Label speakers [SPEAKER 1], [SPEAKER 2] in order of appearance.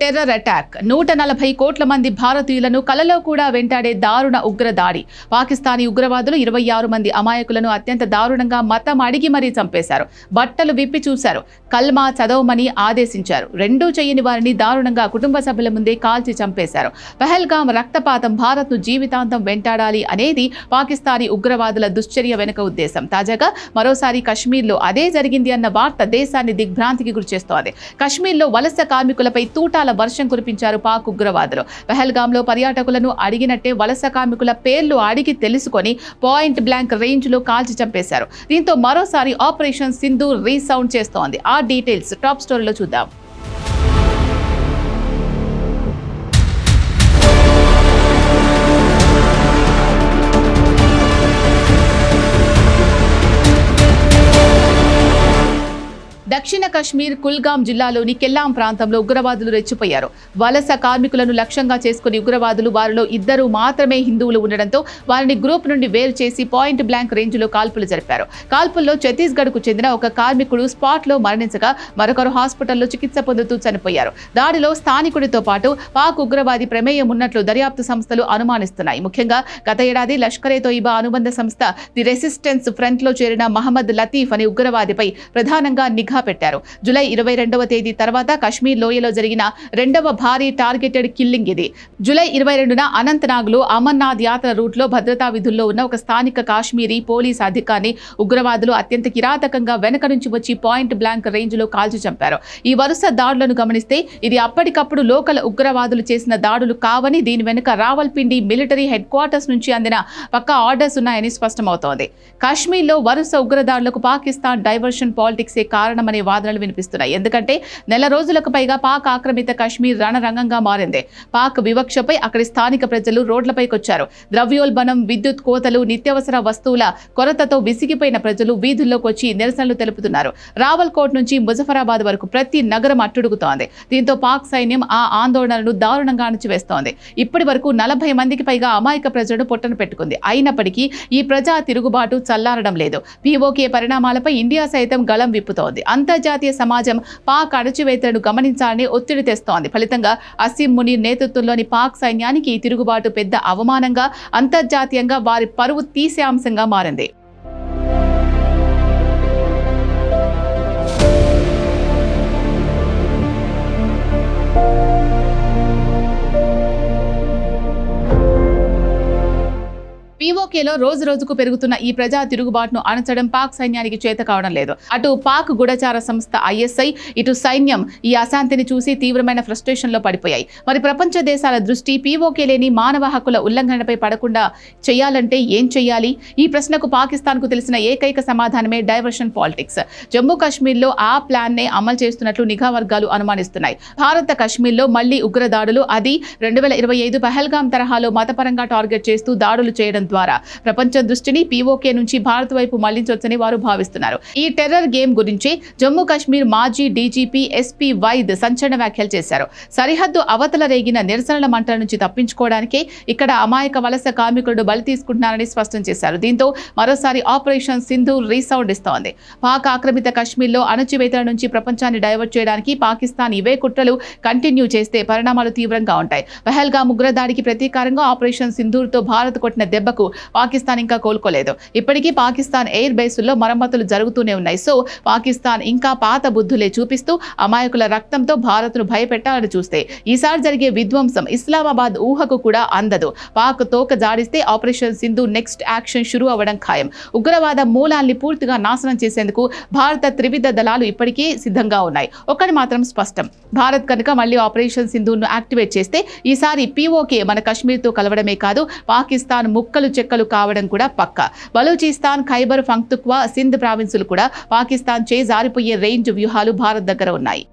[SPEAKER 1] Terror attack 140 కోట్ల మంది భారతీయులను కలలో కూడా వెంటాడే దారుణ ఉగ్ర దాడి. పాకిస్తానీ ఉగ్రవాదులు 26 మంది అమాయకులను అత్యంత దారుణంగా మతం అడిగి మరీ చంపేశారు. బట్టలు విప్పి చూశారు. కల్మా చదవమని ఆదేశించారు. రెండూ చేయని వారిని దారుణంగా కుటుంబ సభ్యుల ముందే కాల్చి చంపేశారు. పహల్గాం రక్తపాతం భారత్ను జీవితాంతం వెంటాడాలి అనేది పాకిస్తానీ ఉగ్రవాదుల దుశ్చర్య వెనుక ఉద్దేశం. తాజాగా మరోసారి కశ్మీర్లో అదే జరిగింది అన్న వార్త దేశాన్ని దిగ్భ్రాంతికి గురిచేస్తోంది. కశ్మీర్లో వలస కార్మికులపై తూటాల వర్షం కురిపించారు పాక్ ఉగ్రవాదులు. పహల్గాంలో పర్యాటకులను అడిగినట్టే వలస కార్మికుల పేర్లు అడిగి తెలుసుకొని పాయింట్ బ్లాంక్ రేంజ్ లో కాల్చి చంపేశారు. దీంతో మరోసారి ఆపరేషన్ సింధూర్ రీసౌండ్ చేస్తోంది. ఆ డీటెయిల్స్ టాప్ స్టోరీలో చూద్దాం. దక్షిణ కశ్మీర్ కుల్గాం జిల్లాలోని కెల్లాం ప్రాంతంలో ఉగ్రవాదులు రెచ్చిపోయారు. వలస కార్మికులను లక్ష్యంగా చేసుకుని ఉగ్రవాదులు వారిలో 2 మాత్రమే హిందువులు ఉండడంతో వారిని గ్రూప్ నుండి వేరు చేసి పాయింట్ బ్లాంక్ రేంజ్లో కాల్పులు జరిపారు. కాల్పుల్లో ఛత్తీస్గఢ్కు చెందిన ఒక కార్మికుడు స్పాట్లో మరణించగా మరొకరు హాస్పిటల్లో చికిత్స పొందుతూ చనిపోయారు. దాడిలో స్థానికుడితో పాటు పాక్ ఉగ్రవాది ప్రమేయం ఉన్నట్లు దర్యాప్తు సంస్థలు అనుమానిస్తున్నాయి. ముఖ్యంగా గత ఏడాది లష్కరే తోయిబా అనుబంధ సంస్థ ది రెసిస్టెన్స్ ఫ్రంట్లో చేరిన మహమ్మద్ లతీఫ్ అనే ఉగ్రవాదిపై ప్రధానంగా నిఘా పెట్టారు. జూలై 22వ తేదీ తర్వాత కశ్మీర్ లోయలో జరిగిన 2వ భారీ టార్గెటెడ్ కిల్లింగ్ ఇది. జూలై 22న అనంతనాగ్లో అమర్నాథ్ యాత్ర రూట్లో భద్రతా విధుల్లో ఉన్న ఒక స్థానిక కాశ్మీరీ పోలీస్ అధికారిని ఉగ్రవాదులు అత్యంత కిరాతకంగా వెనక నుంచి వచ్చి పాయింట్ బ్లాంక్ రేంజ్ లో కాల్చి చంపారు. ఈ వరుస దాడులను గమనిస్తే ఇది అప్పటికప్పుడు లోకల్ ఉగ్రవాదులు చేసిన దాడులు కావని, దీని వెనుక రావల్పిండి మిలిటరీ హెడ్ క్వార్టర్స్ నుంచి అందిన పక్కా ఆర్డర్స్ ఉన్నాయని స్పష్టమవుతోంది. కాశ్మీర్లో వరుస ఉగ్రదాడులకు పాకిస్తాన్ డైవర్షన్ పాలిటిక్సే కారణమనే వాదనలు వినిపిస్తున్నాయి. ఎందుకంటే నెల రోజులకు పైగా పాక్ ఆక్రమిత కశ్మీర్ రణరంగంగా మారింది. పాక్ వివక్షపై అక్కడి స్థానిక ప్రజలు రోడ్లపైకొచ్చారు. ద్రవ్యోల్బణం, విద్యుత్ కోతలు, నిత్యావసర వస్తువుల కొరతతో విసిగిపోయిన ప్రజలు వీధుల్లోకి వచ్చి నిరసనలు తెలుపుతున్నారు. రావల్కోట్ నుంచి ముజఫరాబాద్ వరకు ప్రతి నగరం అట్టుడుగుతోంది. దీంతో పాక్ సైన్యం ఆ ఆందోళనలను దారుణంగా అణచివేస్తోంది. ఇప్పటి వరకు 40 మందికి పైగా అమాయక ప్రజలను పొట్టన పెట్టుకుంది. అయినప్పటికీ ఈ ప్రజా తిరుగుబాటు చల్లారడం లేదు. పీఓకే పరిణామాలపై ఇండియా సైతం గళం విప్పుతోంది. అంతర్జాతీయ సమాజం పాక్ అణచివేతలను గమనించాలని ఒత్తిడి తెస్తోంది. ఫలితంగా అసీం మునీర్ నేతృత్వంలోని పాక్ సైన్యానికి ఈ తిరుగుబాటు పెద్ద అవమానంగా, అంతర్జాతీయంగా వారి పరువు తీసే అంశంగా మారింది. పీఓకేలో రోజు రోజుకు పెరుగుతున్న ఈ ప్రజా తిరుగుబాటును అణచడం పాక్ సైన్యానికి చేత కావడం లేదు. అటు పాక్ గూఢచార సంస్థ ఐఎస్ఐ, ఇటు సైన్యం ఈ అశాంతిని చూసి తీవ్రమైన ఫ్రస్ట్రేషన్లో పడిపోయాయి. మరి ప్రపంచ దేశాల దృష్టి పీఓకే లేని మానవ హక్కుల ఉల్లంఘనపై పడకుండా చేయాలంటే ఏం చేయాలి? ఈ ప్రశ్నకు పాకిస్తాన్కు తెలిసిన ఏకైక సమాధానమే డైవర్షన్ పాలిటిక్స్. జమ్మూ కాశ్మీర్లో ఆ ప్లాన్నే అమలు చేస్తున్నట్లు నిఘా వర్గాలు అనుమానిస్తున్నాయి. భారత కశ్మీర్లో మళ్లీ ఉగ్రదాడులు, అది 2025 పహల్గాం తరహాలో మతపరంగా టార్గెట్ చేస్తూ దాడులు చేయడం ద్వారా ప్రపంచ దృష్టిని పీఓకే నుంచి భారత్ వైపు మళ్లించొచ్చని వారు భావిస్తున్నారు. ఈ టెర్రర్ గేమ్ గురించి జమ్మూ కాశ్మీర్ మాజీ డీజీపీ ఎస్పీ వైద్ సంచలన వ్యాఖ్యలు చేశారు. సరిహద్దు అవతల రేగిన నిరసనల మంటల నుంచి తప్పించుకోవడానికే ఇక్కడ అమాయక వలస కార్మికులను బలి తీసుకుంటున్నారని స్పష్టం చేశారు. దీంతో మరోసారి ఆపరేషన్ సింధూర్ రీసౌండ్ ఇస్తోంది. పాక్ ఆక్రమిత కశ్మీర్లో అణచివేతల నుంచి ప్రపంచాన్ని డైవర్ట్ చేయడానికి పాకిస్తాన్ ఇవే కుట్రలు కంటిన్యూ చేస్తే పరిణామాలు తీవ్రంగా ఉంటాయి. పహల్గాం ఉగ్రదాడికి ప్రతీకారంగా ఆపరేషన్ సింధూర్తో భారత్ కొట్టిన దెబ్బకు పాకిస్తాన్ ఇంకా కోలుకోలేదు. ఇప్పటికీ పాకిస్తాన్ ఎయిర్ బేసుల్లో మరమ్మతులు జరుగుతూనే ఉన్నాయి. సో పాకిస్తాన్ ఇంకా పాత బుద్ధులే చూపిస్తూ అమాయకుల రక్తంతో భారత్ను భయపెట్టాలని చూస్తే ఈసారి జరిగే విధ్వంసం ఇస్లామాబాద్ ఊహకు కూడా అందదు. పాక్ తోక జాడిస్తే ఆపరేషన్ సింధు నెక్స్ట్ యాక్షన్ షురూ అవ్వడం ఖాయం. ఉగ్రవాద మూలాల్ని పూర్తిగా నాశనం చేసేందుకు భారత త్రివిధ దళాలు ఇప్పటికీ సిద్ధంగా ఉన్నాయి. ఒకటి మాత్రం స్పష్టం, భారత్ కనుక మళ్లీ ఆపరేషన్ సింధును యాక్టివేట్ చేస్తే ఈసారి పీఓకే మన కశ్మీర్తో కలవడమే కాదు, పాకిస్తాన్ ముక్కలు చెక్కలు కావడం కూడా పక్కా. బలూచిస్తాన్, ఖైబర్ పఖ్తూన్ఖ్వా, సింధ్ ప్రావిన్సులు కూడా పాకిస్తాన్ చేజారిపోయే రేంజ్ వ్యూహాలు భారత్ దగ్గర ఉన్నాయి.